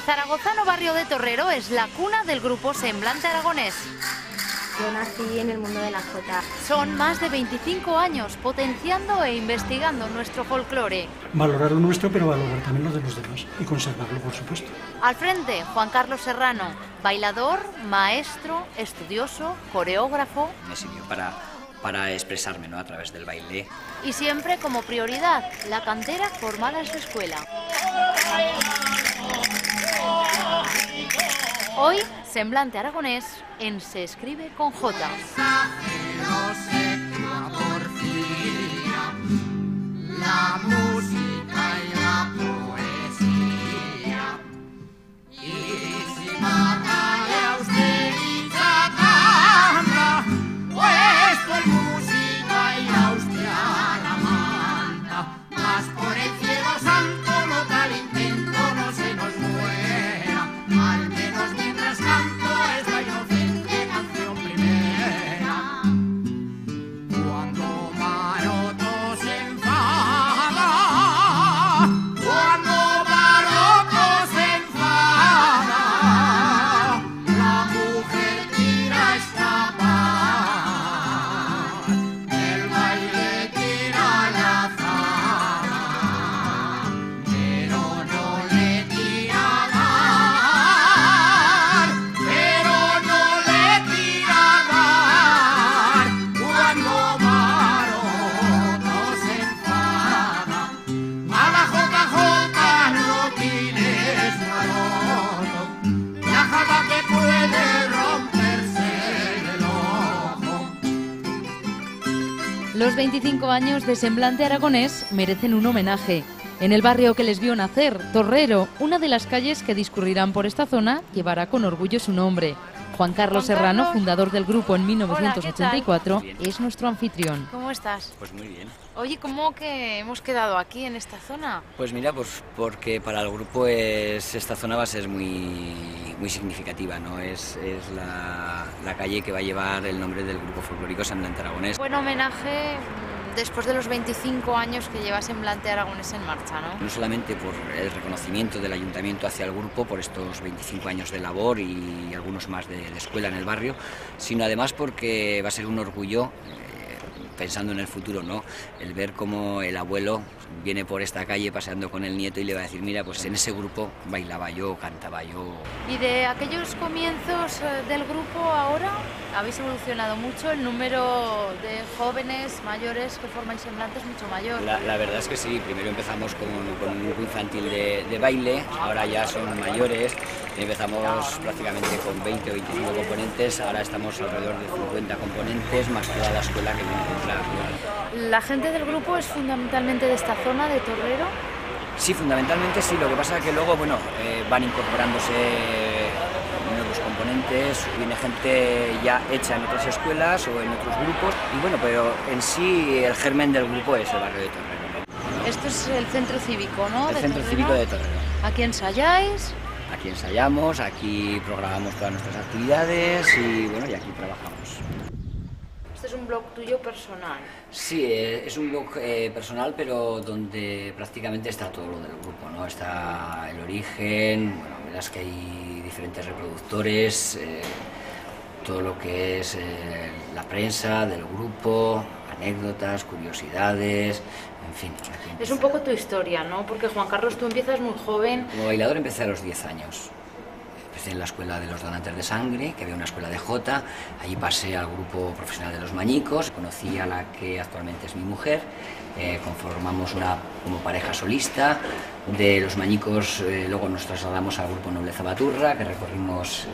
zaragozano barrio de Torrero es la cuna del grupo Semblante Aragonés. Yo nací en el mundo de la jota. Son más de 25 años potenciando e investigando nuestro folclore. Valorar lo nuestro, pero valorar también lo de los demás y conservarlo, por supuesto. Al frente, Juan Carlos Serrano, bailador, maestro, estudioso, coreógrafo. Me sirvió para expresarme, ¿no?, a través del baile. Y siempre como prioridad, la cantera formada en su escuela. Hoy, Semblante Aragonés en Se escribe con J. La música y la poesía. Y si mata usted y canta, pues por música y la hostia la manta. Mas por el cielo santo no tal intento no se nos muera. Al menos mientras canto esta inocente canción primera. Cuando Maroto se enfada, cuando Maroto se enfada, la mujer tira a escapar, el baile tira la azada, pero no le tira a dar, pero no le tira a dar, cuando Maroto se enfada. A la JJ no tires Maroto, la jada que puede romperse el ojo. Los 25 años de Semblante Aragonés merecen un homenaje. En el barrio que les vio nacer, Torrero, una de las calles que discurrirán por esta zona, llevará con orgullo su nombre. Juan Carlos Serrano, fundador del grupo en 1984, es nuestro anfitrión. ¿Cómo estás? Pues muy bien. Oye, ¿cómo que hemos quedado aquí en esta zona? Pues mira, pues porque para el grupo esta zona va a ser muy significativa, ¿no? Es la calle que va a llevar el nombre del grupo folclórico Semblante Aragonés. Buen homenaje después de los 25 años que lleva Semblante Aragonés en marcha, ¿no? No solamente por el reconocimiento del ayuntamiento hacia el grupo por estos 25 años de labor y algunos más de escuela en el barrio, sino además porque va a ser un orgullo, pensando en el futuro, ¿no?, el ver cómo el abuelo viene por esta calle paseando con el nieto y le va a decir, mira, pues en ese grupo bailaba yo, cantaba yo. Y de aquellos comienzos del grupo ahora, habéis evolucionado mucho, el número de jóvenes mayores que forman Semblante es mucho mayor. La verdad es que sí, primero empezamos con un grupo infantil de baile, ahora ya son mayores, empezamos prácticamente con 20 o 25 componentes, ahora estamos alrededor de 50 componentes, más toda la escuela que viene detrás. ¿La gente del grupo es fundamentalmente de esta zona, de Torrero? Sí, fundamentalmente sí, lo que pasa es que luego, bueno, van incorporándose nuevos componentes, viene gente ya hecha en otras escuelas o en otros grupos, y bueno, pero en sí el germen del grupo es el barrio de Torrero. Esto es el centro cívico, ¿no? El centro cívico de Torrero. ¿Aquí ensayáis? Aquí ensayamos, aquí programamos todas nuestras actividades y bueno, y aquí trabajamos. Este es un blog tuyo personal. Sí, es un blog personal, pero donde prácticamente está todo lo del grupo, ¿no? Está el origen, bueno, verás que hay diferentes reproductores, todo lo que es la prensa del grupo, anécdotas, curiosidades, en fin. Es un poco tu historia, ¿no? Porque Juan Carlos, tú empiezas muy joven. Como bailador empecé a los 10 años. Empecé en la escuela de los donantes de sangre, que había una escuela de jota. Allí pasé al grupo profesional de los mañicos. Conocí a la que actualmente es mi mujer. Conformamos como pareja solista. De los mañicos luego nos trasladamos al grupo Nobleza Baturra, que recorrimos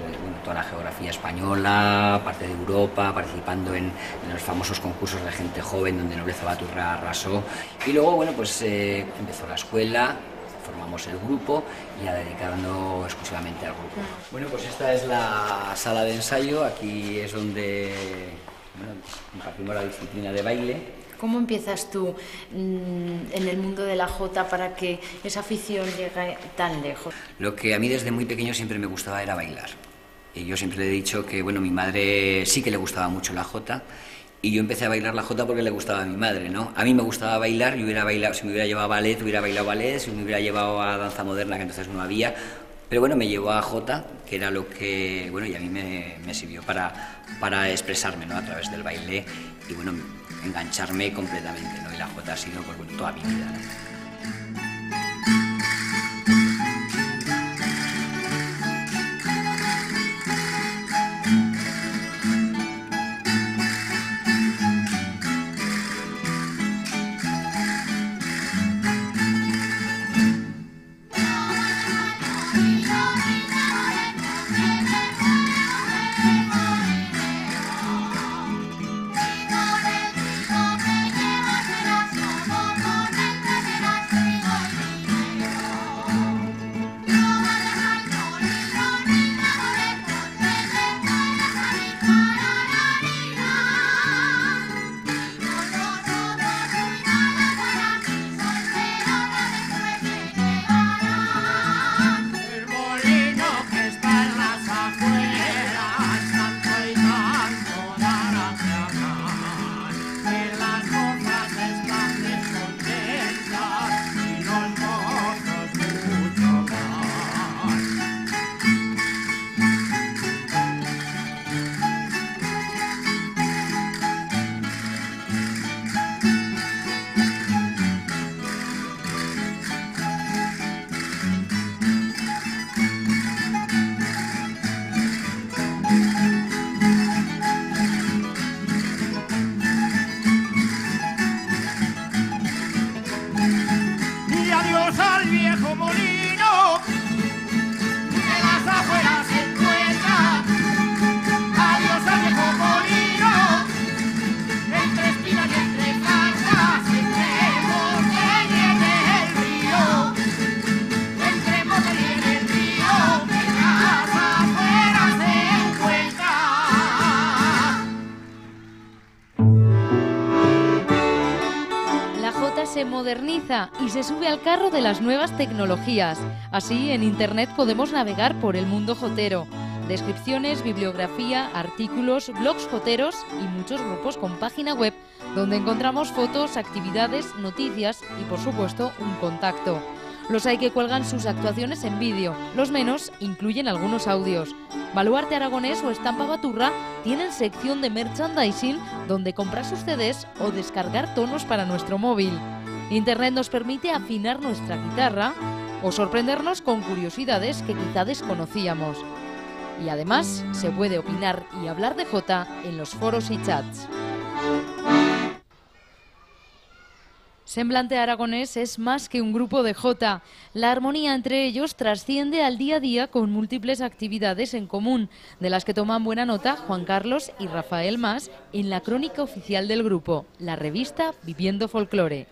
toda la geografía española, parte de Europa, participando en los famosos concursos de gente joven donde Nobleza Baturra arrasó. Y luego, bueno, pues empezó la escuela, formamos el grupo y ya dedicando exclusivamente al grupo. Bueno, pues esta es la sala de ensayo, aquí es donde impartimos la disciplina de baile. ¿Cómo empiezas tú en el mundo de la jota para que esa afición llegue tan lejos? Lo que a mí desde muy pequeño siempre me gustaba era bailar. Y yo siempre le he dicho que, bueno, mi madre sí que le gustaba mucho la jota. Y yo empecé a bailar la jota porque le gustaba a mi madre, ¿no? A mí me gustaba bailar, yo hubiera bailado, si me hubiera llevado a ballet, hubiera bailado ballet, si me hubiera llevado a danza moderna, que entonces no había, Pero bueno, me llevó a Jota, que era lo que, bueno, y a mí me sirvió para expresarme, ¿no?, a través del baile y, bueno, engancharme completamente, ¿no? Y la Jota ha sido, pues, bueno, toda mi vida, ¿no? Se moderniza y se sube al carro de las nuevas tecnologías. Así, en Internet podemos navegar por el mundo jotero. Descripciones, bibliografía, artículos, blogs joteros y muchos grupos con página web donde encontramos fotos, actividades, noticias y, por supuesto, un contacto. Los hay que cuelgan sus actuaciones en vídeo, los menos incluyen algunos audios. Baluarte Aragonés o Estampa Baturra tienen sección de merchandising donde comprar sus CDs o descargar tonos para nuestro móvil. Internet nos permite afinar nuestra guitarra o sorprendernos con curiosidades que quizá desconocíamos. Y además se puede opinar y hablar de Jota en los foros y chats. Semblante Aragonés es más que un grupo de jota. La armonía entre ellos trasciende al día a día con múltiples actividades en común, de las que toman buena nota Juan Carlos y Rafael Mas en la crónica oficial del grupo, la revista Viviendo Folclore.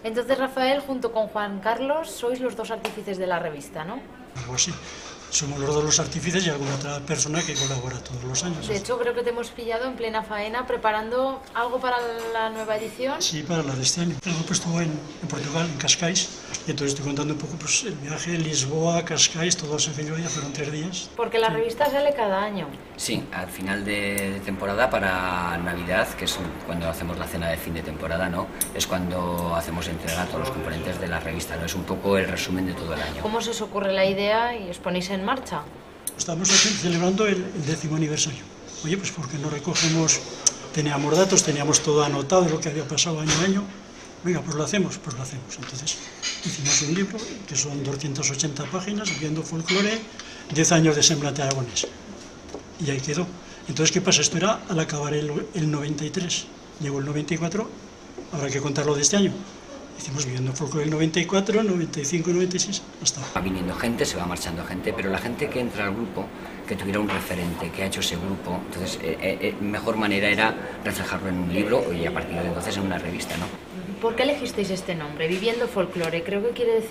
Entonces, Rafael, junto con Juan Carlos, sois los dos artífices de la revista, ¿no? Algo así. Somos los dos los artífices y alguna otra persona que colabora todos los años. De hecho, creo que te hemos pillado en plena faena preparando algo para la nueva edición. Sí, para la de este año. El grupo estuvo en Portugal, en Cascais, y entonces estoy contando un poco pues, el viaje de Lisboa, Cascais, todo se hizo ya, fueron 3 días. Porque la revista sale cada año. Sí, al final de temporada para Navidad, que es cuando hacemos la cena de fin de temporada, ¿no? Es cuando hacemos entrega a todos los componentes de la revista, ¿no? Es un poco el resumen de todo el año. ¿Cómo se os ocurre la idea y os ponéis en marcha? Estamos celebrando el 10º aniversario. Oye, pues porque no recogemos, teníamos datos, teníamos todo anotado de lo que había pasado año a año. Venga, pues lo hacemos. Entonces hicimos un libro que son 280 páginas, Viviendo Folclore, 10 años de Semblante Aragonés. Y ahí quedó. Entonces, ¿qué pasa? Esto era al acabar el 93. Llegó el 94, habrá que contarlo de este año. Hicimos Viviendo Folclore el 94, 95, 96, hasta ahora. Va viniendo gente, se va marchando gente, pero la gente que entra al grupo, que tuviera un referente, que ha hecho ese grupo, entonces mejor manera era reflejarlo en un libro y a partir de entonces en una revista, ¿no? ¿Por qué elegisteis este nombre, Viviendo Folclore? Creo que quiere decir